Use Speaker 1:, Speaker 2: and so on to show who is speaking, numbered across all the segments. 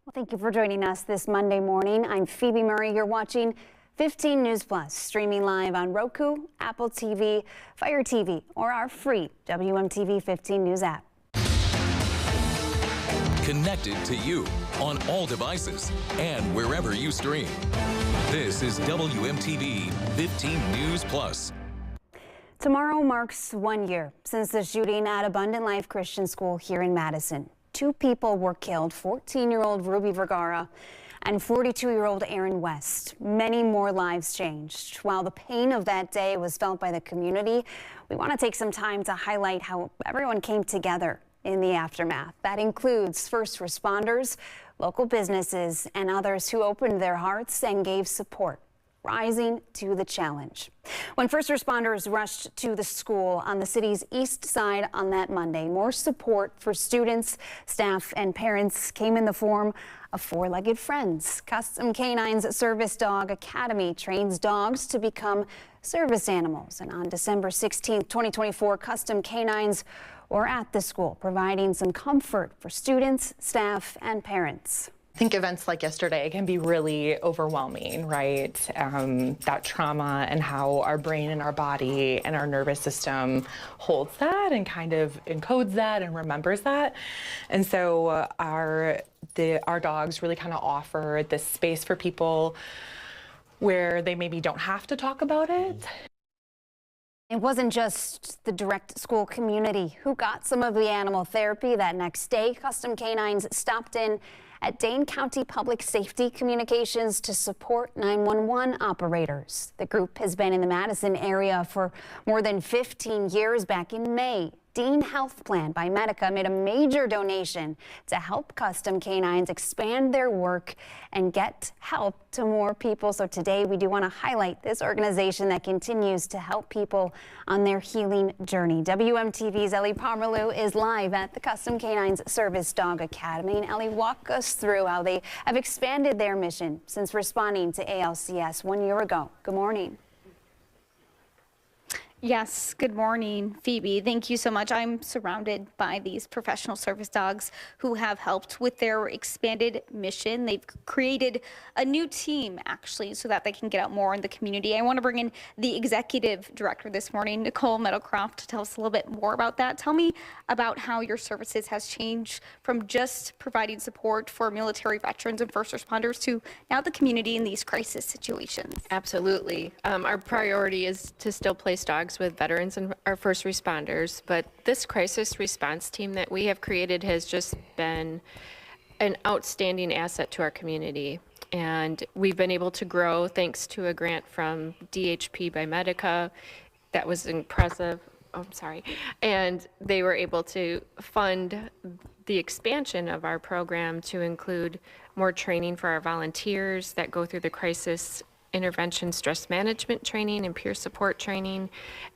Speaker 1: Well, thank you for joining us this Monday morning. I'm Phoebe Murray. You're watching 15 News Plus, streaming live on Roku, Apple TV, Fire TV, or our free WMTV 15 News app.
Speaker 2: Connected to you on all devices and wherever you stream. This is WMTV 15 News Plus.
Speaker 1: Tomorrow marks 1 year since the shooting at Abundant Life Christian School here in Madison. 2 people were killed, 14-year-old Ruby Vergara and 42-year-old Aaron West. Many more lives changed. While the pain of that day was felt by the community, we want to take some time to highlight how everyone came together in the aftermath. That includes first responders, local businesses, and others who opened their hearts and gave support, rising to the challenge. When first responders rushed to the school on the city's east side on that Monday, more support for students, staff, and parents came in the form of four-legged friends. Custom K9's Service Dog Academy trains dogs to become service animals. And on December 16, 2024, Custom K9s were at the school, providing some comfort for students, staff, and parents.
Speaker 3: I think events like yesterday can be really overwhelming, right? That trauma and how our brain and our body and our nervous system holds that and kind of encodes that and remembers that. And so our dogs really kind of offer this space for people where they maybe don't have to talk about it.
Speaker 1: It wasn't just the direct school community who got some of the animal therapy. That next day, Custom K9s stopped in at Dane County Public Safety Communications to support 911 operators. The group has been in the Madison area for more than 15 years. Back in May, Dean Health Plan by Medica made a major donation to help Custom K9s expand their work and get help to more people. So today we do want to highlight this organization that continues to help people on their healing journey. WMTV's Ellie Pomerleau is live at the Custom K9s Service Dog Academy. And Ellie, walk us through how they have expanded their mission since responding to ALCS 1 year ago. Good morning.
Speaker 4: Yes, good morning, Phoebe. Thank you so much. I'm surrounded by these professional service dogs who have helped with their expanded mission. They've created a new team, actually, so that they can get out more in the community. I want to bring in the executive director this morning, Nicole Meadowcroft, to tell us a little bit more about that. Tell me about how your services has changed from just providing support for military veterans and first responders to now the community in these crisis situations.
Speaker 5: Absolutely. Our priority is to still place dogs with veterans and our first responders, but this crisis response team that we have created has just been an outstanding asset to our community. And we've been able to grow thanks to a grant from DHP by Medica. That was impressive. Oh, I'm sorry. And they were able to fund the expansion of our program to include more training for our volunteers that go through the crisis intervention stress management training and peer support training,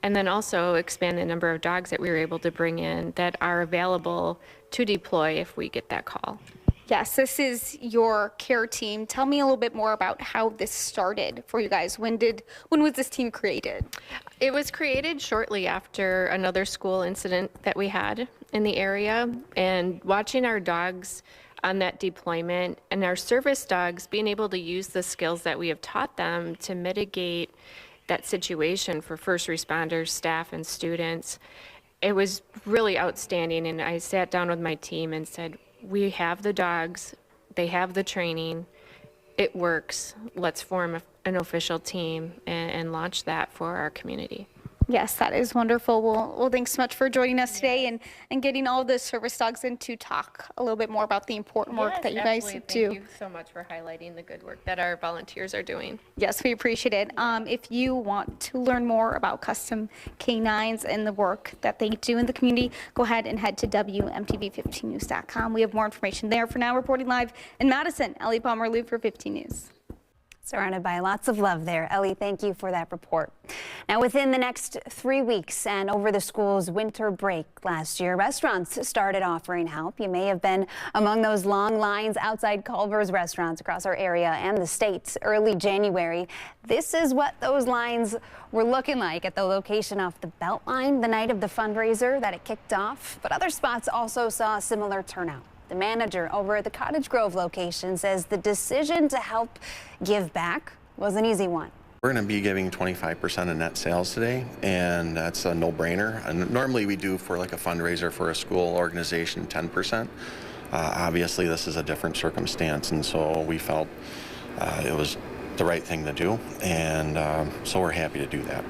Speaker 5: and then also expand the number of dogs that we were able to bring in that are available to deploy if we get that call.
Speaker 4: Yes, this is your care team. Tell me a little bit more about how this started for you guys. When was this team created?
Speaker 5: It was created shortly after another school incident that we had in the area, and watching our dogs on that deployment and our service dogs being able to use the skills that we have taught them to mitigate that situation for first responders, staff, and students. It was really outstanding, and I sat down with my team and said, we have the dogs, they have the training, it works, let's form an official team and launch that for our community.
Speaker 4: Yes, that is wonderful. Well, thanks so much for joining us today and getting all the service dogs in to talk a little bit more about the important work that you guys do.
Speaker 5: Thank you so much for highlighting the good work that our volunteers are doing.
Speaker 4: Yes, we appreciate it. If you want to learn more about Custom K9s and the work that they do in the community, go ahead and head to WMTV15news.com. We have more information there. For now, reporting live in Madison, Ellie Pomerleau for 15 News.
Speaker 1: Surrounded by lots of love there. Ellie, thank you for that report. Now, within the next 3 weeks and over the school's winter break last year, restaurants started offering help. You may have been among those long lines outside Culver's restaurants across our area and the state early January. This is what those lines were looking like at the location off the Beltline the night of the fundraiser that it kicked off. But other spots also saw a similar turnout. The manager over at the Cottage Grove location says the decision to help give back was an easy one.
Speaker 6: We're going to be giving 25% of net sales today, and that's a no-brainer. And normally we do for like a fundraiser for a school organization 10%. Obviously this is a different circumstance, and so we felt it was the right thing to do, and so we're happy to do that.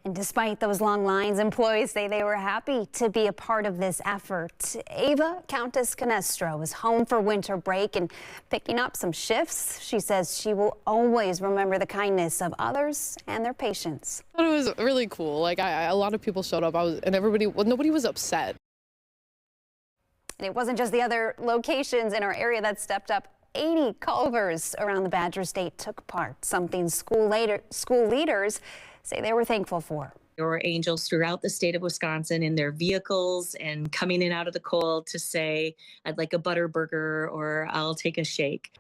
Speaker 1: And despite those long lines, employees say they were happy to be a part of this effort. Ava Countess Canestro is home for winter break and picking up some shifts. She says she will always remember the kindness of others and their patience.
Speaker 7: I thought it was really cool. Like a lot of people showed up, and nobody was upset.
Speaker 1: And it wasn't just the other locations in our area that stepped up. 80 Culvers around the Badger State took part, something school leaders say they were thankful for.
Speaker 8: There were angels throughout the state of Wisconsin in their vehicles and coming in out of the cold to say, I'd like a butter burger or I'll take a shake.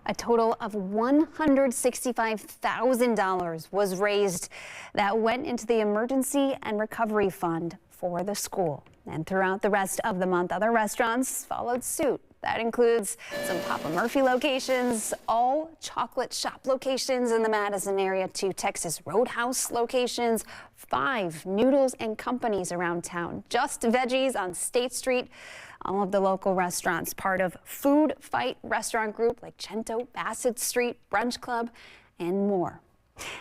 Speaker 1: A total of $165,000 was raised that went into the Emergency and Recovery Fund for the school. And throughout the rest of the month, other restaurants followed suit. That includes some Papa Murphy locations, all chocolate shop locations in the Madison area, 2 Texas Roadhouse locations, 5 noodles and companies around town, Just Veggies on State Street, all of the local restaurants, part of Food Fight Restaurant Group like Cento, Bassett Street, Brunch Club, and more.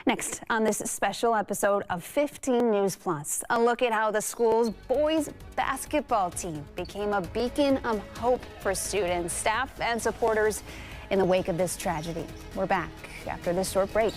Speaker 1: Next on this special episode of 15 News Plus, a look at how the school's boys basketball team became a beacon of hope for students, staff, and supporters in the wake of this tragedy. We're back after this short break.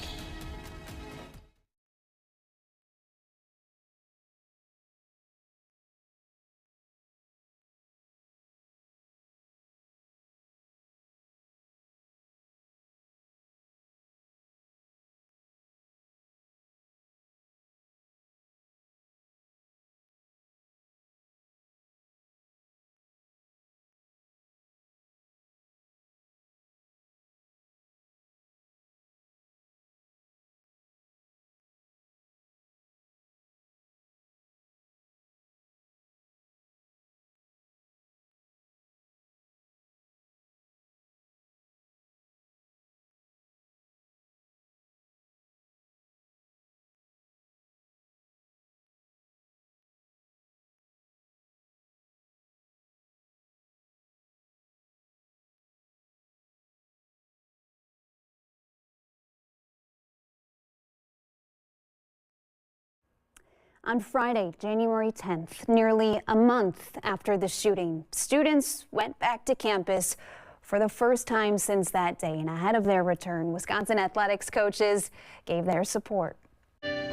Speaker 1: On Friday, January 10th, nearly a month after the shooting, students went back to campus for the first time since that day. And ahead of their return, Wisconsin athletics coaches gave their support.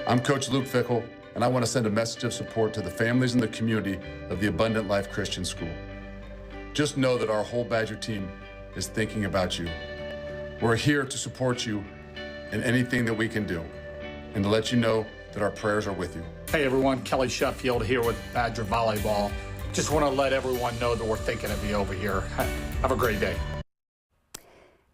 Speaker 9: I'm Coach Luke Fickle, and I want to send a message of support to the families and the community of the Abundant Life Christian School. Just know that our whole Badger team is thinking about you. We're here to support you in anything that we can do, and to let you know that our prayers are with you.
Speaker 10: Hey everyone, Kelly Sheffield here with Badger Volleyball. Just want to let everyone know that we're thinking of you over here. Have a great day.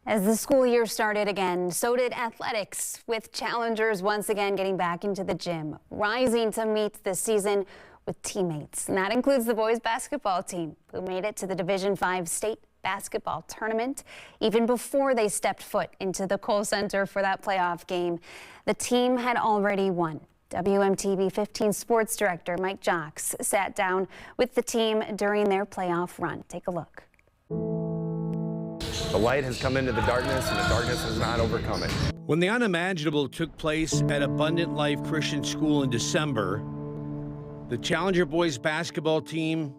Speaker 1: As the school year started again, so did athletics, with challengers once again getting back into the gym, rising to meet the season with teammates. And that includes the boys basketball team, who made it to the Division V state basketball tournament even before they stepped foot into the Kohl Center for that playoff game. The team had already won. WMTV 15 sports director Mike Jocks sat down with the team during their playoff run. Take a look.
Speaker 11: The light has come into the darkness, and the darkness has not overcome it.
Speaker 12: When the unimaginable took place at Abundant Life Christian School in December, the Challenger boys basketball team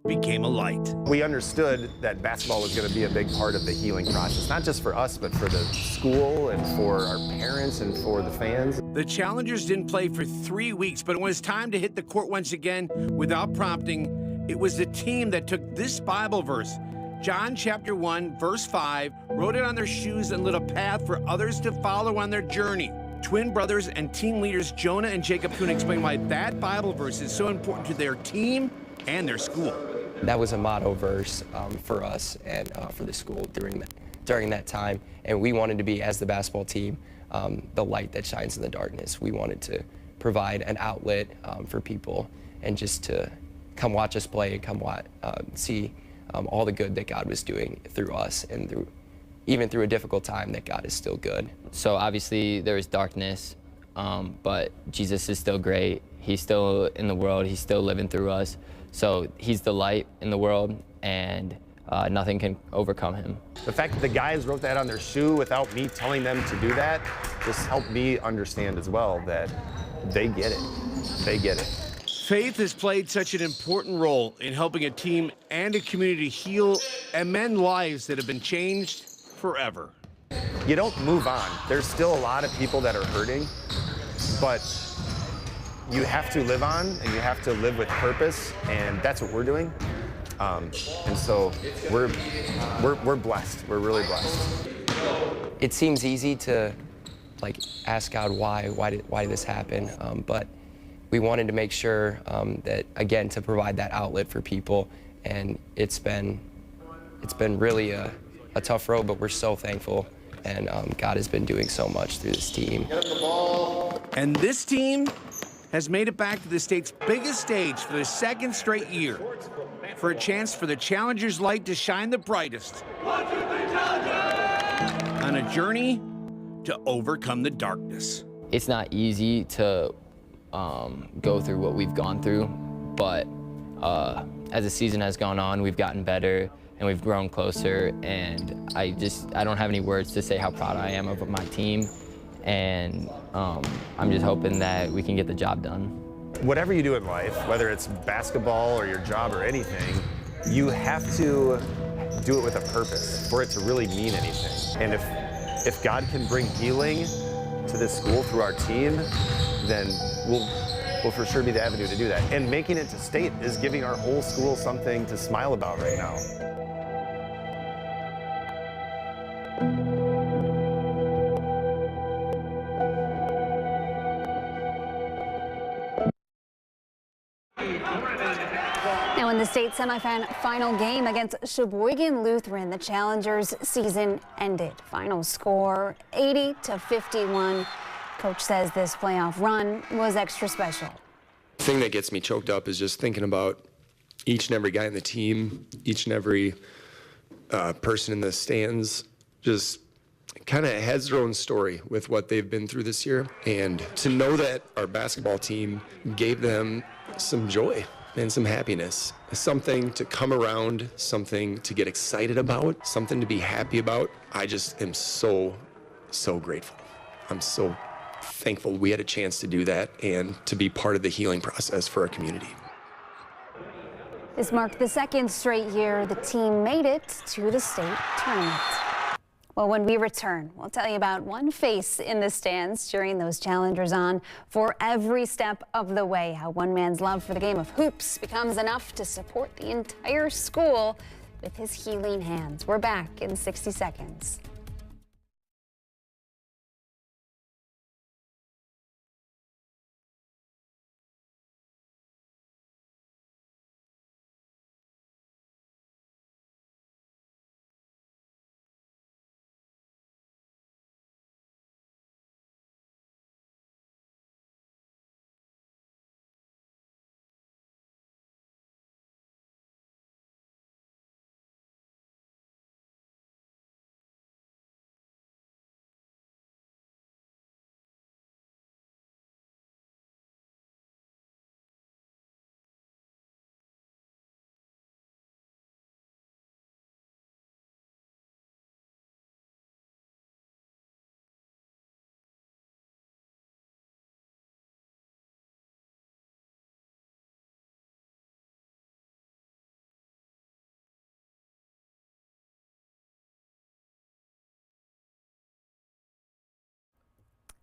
Speaker 12: became a light.
Speaker 11: We understood that basketball was going to be a big part of the healing process, not just for us, but for the school and for our parents and for the fans.
Speaker 12: The Challengers didn't play for 3 weeks, but when it was time to hit the court once again without prompting, it was the team that took this Bible verse, John chapter 1, verse 5, wrote it on their shoes and lit a path for others to follow on their journey. Twin brothers and team leaders Jonah and Jacob Kuhn explain why that Bible verse is so important to their team and their school.
Speaker 13: That was a motto verse for us and for the school during that time. And we wanted to be, as the basketball team, the light that shines in the darkness. We wanted to provide an outlet for people and just to come watch us play and come see all the good that God was doing through us, and even through a difficult time, that God is still good.
Speaker 14: So obviously there is darkness, but Jesus is still great. He's still in the world. He's still living through us. So he's the light in the world, and nothing can overcome him.
Speaker 11: The fact that the guys wrote that on their shoe without me telling them to do that just helped me understand as well that they get it. They get it.
Speaker 12: Faith has played such an important role in helping a team and a community heal and mend lives that have been changed forever.
Speaker 11: You don't move on. There's still a lot of people that are hurting, but you have to live on, and you have to live with purpose, and that's what we're doing. And so we're blessed. We're really blessed.
Speaker 13: It seems easy to ask God why did this happen, but we wanted to make sure that, again, to provide that outlet for people, and it's been really a tough road, but we're so thankful, and God has been doing so much through this team.
Speaker 12: And this team has made it back to the state's biggest stage for the second straight year, for a chance for the Challengers' light to shine the brightest on a journey to overcome the darkness.
Speaker 14: It's not easy to go through what we've gone through, but as the season has gone on, we've gotten better and we've grown closer, and I don't have any words to say how proud I am of my team, and I'm just hoping that we can get the job done.
Speaker 11: Whatever you do in life, whether it's basketball or your job or anything, you have to do it with a purpose for it to really mean anything. And if God can bring healing to this school through our team, then we'll for sure be the avenue to do that. And making it to state is giving our whole school something to smile about right now.
Speaker 1: Now in the state semifinal game against Sheboygan Lutheran, the Challengers' season ended. Final score 80-51. Coach says this playoff run was extra special.
Speaker 15: The thing that gets me choked up is just thinking about each and every guy in the team, each and every person in the stands, just kind of has their own story with what they've been through this year. And to know that our basketball team gave them some joy and some happiness, something to come around, something to get excited about, something to be happy about. I just am so, so grateful. I'm so thankful we had a chance to do that and to be part of the healing process for our community.
Speaker 1: This marked the second straight year the team made it to the state tournament. Well, when we return, we'll tell you about one face in the stands cheering those Challengers on for every step of the way, how one man's love for the game of hoops becomes enough to support the entire school with his healing hands. We're back in 60 seconds.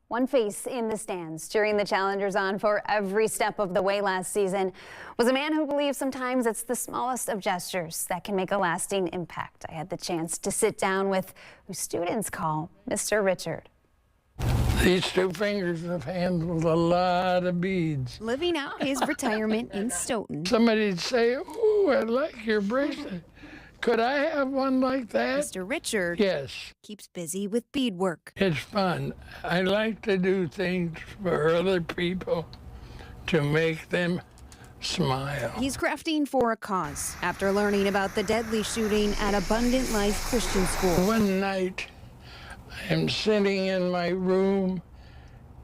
Speaker 1: One face in the stands cheering the Challengers on for every step of the way last season was a man who believes sometimes it's the smallest of gestures that can make a lasting impact. I had the chance to sit down with who students call Mr. Richard.
Speaker 16: These two fingers have handled a lot of beads.
Speaker 17: Living out his retirement in Stoughton.
Speaker 16: Somebody'd say, "Oh, I like your bracelet. Could I have one like that?"
Speaker 17: Mr. Richard
Speaker 16: Yes.
Speaker 17: keeps busy with beadwork.
Speaker 16: It's fun. I like to do things for other people to make them smile.
Speaker 17: He's crafting for a cause after learning about the deadly shooting at Abundant Life Christian School.
Speaker 16: One night, I'm sitting in my room,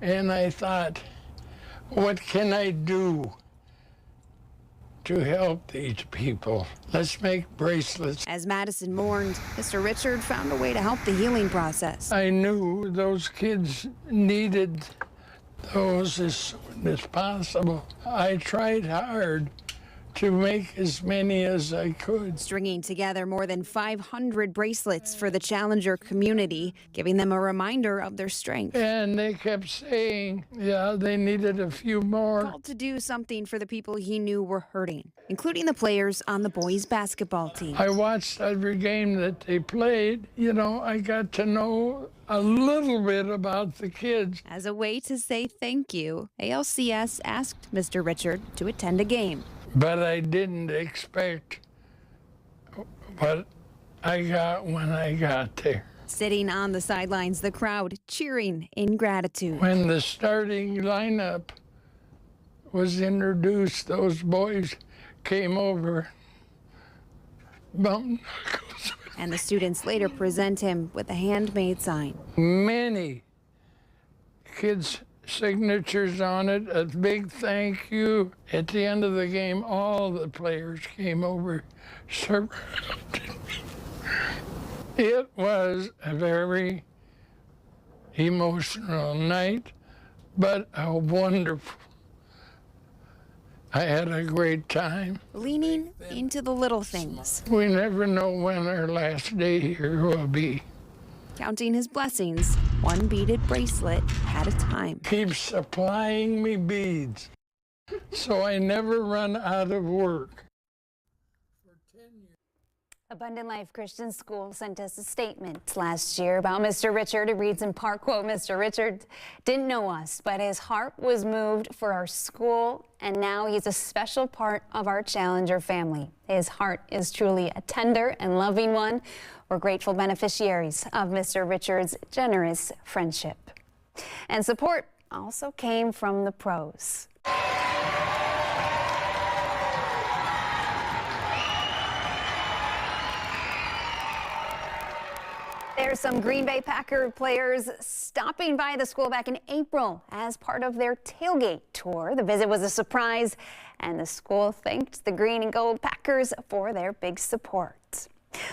Speaker 16: and I thought, what can I do to help these people? Let's make bracelets.
Speaker 17: As Madison mourned, Mr. Richard found a way to help the healing process.
Speaker 16: I knew those kids needed those as soon as possible. I tried hard to make as many as I could.
Speaker 17: Stringing together more than 500 bracelets for the Challenger community, giving them a reminder of their strength.
Speaker 16: And they kept saying, yeah, they needed a few more.
Speaker 17: Called to do something for the people he knew were hurting, including the players on the boys' basketball team.
Speaker 16: I watched every game that they played. You know, I got to know a little bit about the kids.
Speaker 17: As a way to say thank you, ALCS asked Mr. Richard to attend a game.
Speaker 16: But I didn't expect what I got when I got there.
Speaker 17: Sitting on the sidelines, the crowd cheering in gratitude.
Speaker 16: When the starting lineup was introduced, those boys came over, bumped knuckles.
Speaker 17: And the students later present him with a handmade sign.
Speaker 16: Many kids' signatures on it, a big thank you. At the end of the game, all the players came over, surrounded me. It was a very emotional night, but a wonderful. I had a great time.
Speaker 17: Leaning into the little things.
Speaker 16: We never know when our last day here will be.
Speaker 17: Counting his blessings, one beaded bracelet at a time.
Speaker 16: Keep supplying me beads so I never run out of work.
Speaker 1: Abundant Life Christian School sent us a statement last year about Mr. Richard. It reads in part, quote, Mr. Richard didn't know us, but his heart was moved for our school, and now he's a special part of our Challenger family. His heart is truly a tender and loving one. We're grateful beneficiaries of Mr. Richard's generous friendship. And support also came from the pros. There's some Green Bay Packer players stopping by the school back in April as part of their tailgate tour. The visit was a surprise, and the school thanked the Green and Gold Packers for their big support.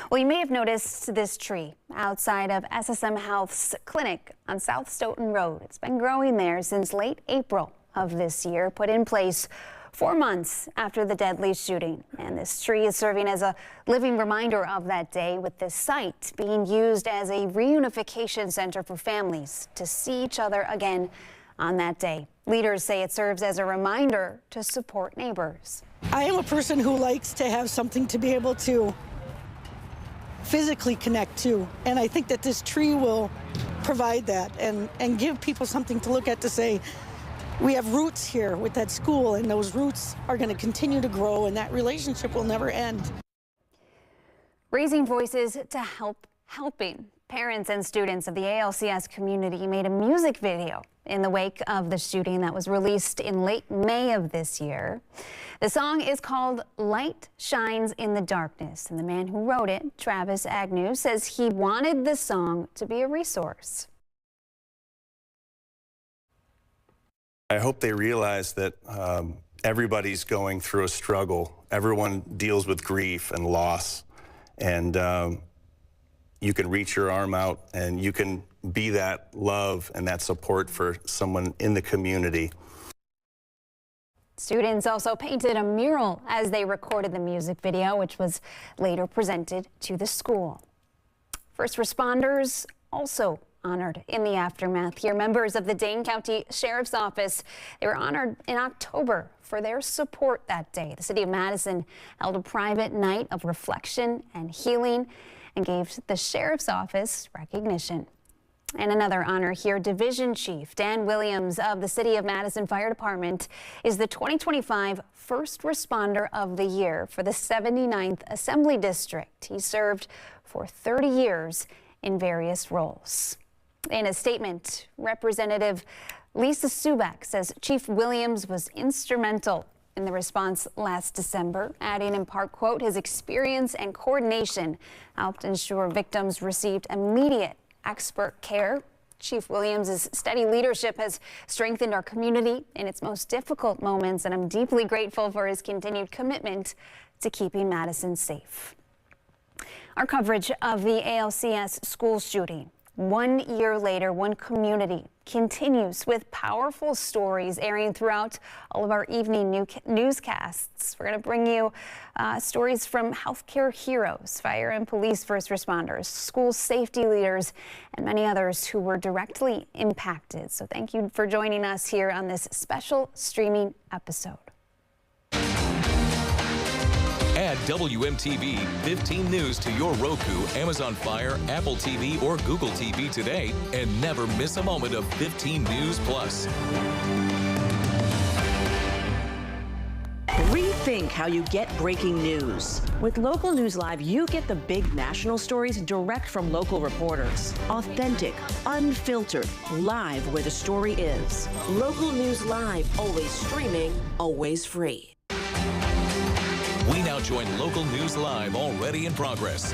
Speaker 1: Well, you may have noticed this tree outside of SSM Health's clinic on South Stoughton Road. It's been growing there since late April of this year, put in place 4 months after the deadly shooting. And this tree is serving as a living reminder of that day, with this site being used as a reunification center for families to see each other again on that day. Leaders say it serves as a reminder to support neighbors.
Speaker 18: I am a person who likes to have something to be able to physically connect to, and I think that this tree will provide that and give people something to look at to say, we have roots here with that school, and those roots are going to continue to grow, and that relationship will never end.
Speaker 1: Raising voices to helping parents and students of the ALCS community made a music video in the wake of the shooting that was released in late May of this year. The song is called Light Shines in the Darkness, and the man who wrote it, Travis Agnew, says he wanted the song to be a resource.
Speaker 19: I hope they realize that everybody's going through a struggle. Everyone deals with grief and loss, and you can reach your arm out and you can be that love and that support for someone in the community.
Speaker 1: Students also painted a mural as they recorded the music video, which was later presented to the school. First responders also honored in the aftermath here. Members of the Dane County Sheriff's Office, they were honored in October for their support that day. The city of Madison held a private night of reflection and healing and gave the Sheriff's Office recognition. And another honor here, Division Chief Dan Williams of the City of Madison Fire Department is the 2025 First Responder of the Year for the 79th Assembly District. He served for 30 years in various roles. In a statement, Representative Lisa Subak says Chief Williams was instrumental in the response last December, adding in part, quote, his experience and coordination helped ensure victims received immediate expert care. Chief Williams' steady leadership has strengthened our community in its most difficult moments, and I'm deeply grateful for his continued commitment to keeping Madison safe. Our coverage of the ALCS school shooting. 1 year later, one community continues with powerful stories airing throughout all of our evening newscasts. We're going to bring you stories from healthcare heroes, fire and police first responders, school safety leaders, and many others who were directly impacted. So thank you for joining us here on this special streaming episode.
Speaker 2: Add WMTV 15 News to your Roku, Amazon Fire, Apple TV, or Google TV today and never miss a moment of 15 News Plus.
Speaker 20: Rethink how you get breaking news. With Local News Live, you get the big national stories direct from local reporters. Authentic, unfiltered, live where the story is. Local News Live, always streaming, always free.
Speaker 2: We now join Local News Live, already in progress.